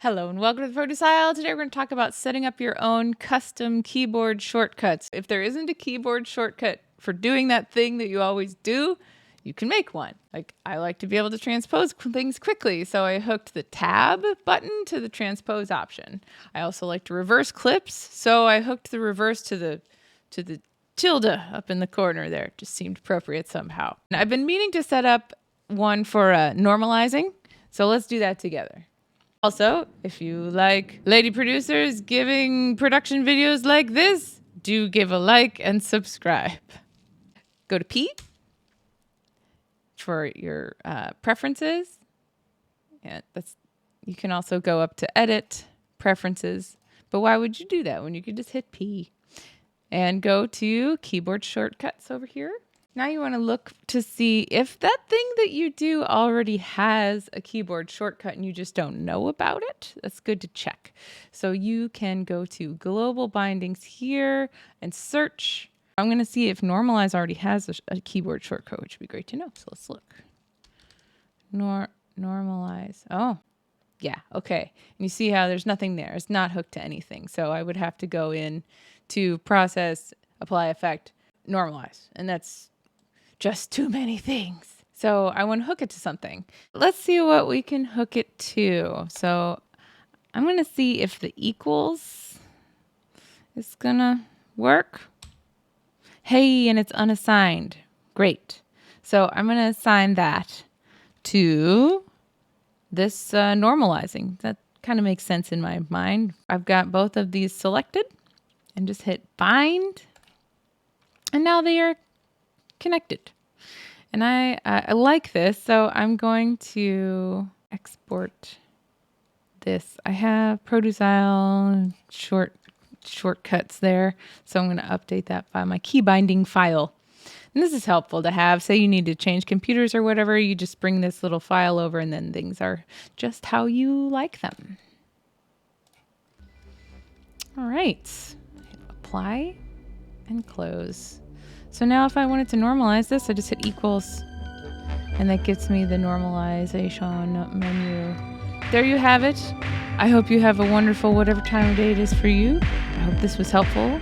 Hello and welcome to the Produce Aisle. Today we're going to talk about setting up your own custom keyboard shortcuts. If there isn't a keyboard shortcut for doing that thing that you always do, you can make one. Like I like to be able to transpose things quickly, so I hooked the tab button to the transpose option. I also like to reverse clips, so I hooked the reverse to the tilde up in the corner there. It just seemed appropriate somehow. And I've been meaning to set up one for normalizing, so let's do that together. Also, if you like lady producers giving production videos like this, do give a like and subscribe. Go to P for your preferences. Yeah, you can also go up to edit preferences. But why would you do that when you could just hit P? And go to keyboard shortcuts over here. Now you want to look to see if that thing that you do already has a keyboard shortcut and you just don't know about it. That's good to check. So you can go to global bindings here and search. I'm going to see if normalize already has a keyboard shortcut, which would be great to know. So let's look. Normalize. Oh, yeah. Okay. And you see how there's nothing there. It's not hooked to anything. So I would have to go in to process, apply effect, normalize. And that's just too many things. So I want to hook it to something. Let's see what we can hook it to. So I'm going to see if the equals is going to work. Hey, and it's unassigned. Great. So I'm going to assign that to this normalizing. That kind of makes sense in my mind. I've got both of these selected and just hit bind. And now they are connected. And I like this, so I'm going to export this. I have Produce Aisle shortcuts there, so I'm going to update that by my key binding file. And this is helpful to have. Say you need to change computers or whatever, you just bring this little file over and then things are just how you like them. All right, apply and close. So now if I wanted to normalize this, I just hit equals and that gets me the normalization menu. There you have it. I hope you have a wonderful whatever time of day it is for you. I hope this was helpful.